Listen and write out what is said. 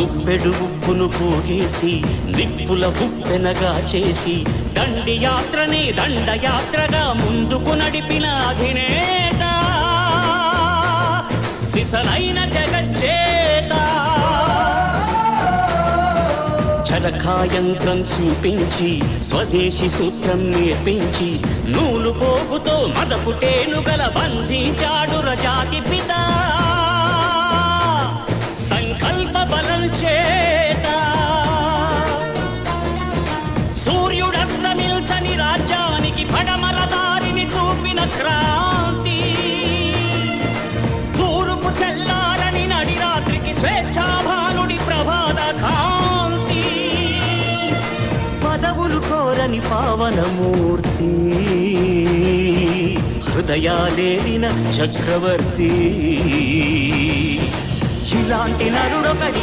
గుప్పెడు ఉప్పును పోగేసి నిప్పుల ఉప్పెనగా చేసి దండి యాత్రని దండయాత్రగా ముందుకు నడిపిన అధినేత సిసలైన జగజ్జేత. చరకాయంత్రం చూపించి స్వదేశీ సూత్రం నేర్పించి నూలు పోగుతో మదపుటేనుగల బంధించాడు రజాతి పిత. సంకల్ప బలం చేత సూర్యుడస్తమిల్చని రాజ్యానికి పడమర దారిని చూపిన క్రాంతి. తూర్పు తెల్లారని నడి రాత్రికి స్వేచ్ఛాభానుడి ప్రభాత కాంతి. పదవులు కోరని పావనమూర్తి హృదయాలేలిన చక్రవర్తి. ఇలాంటి నరుడొకడి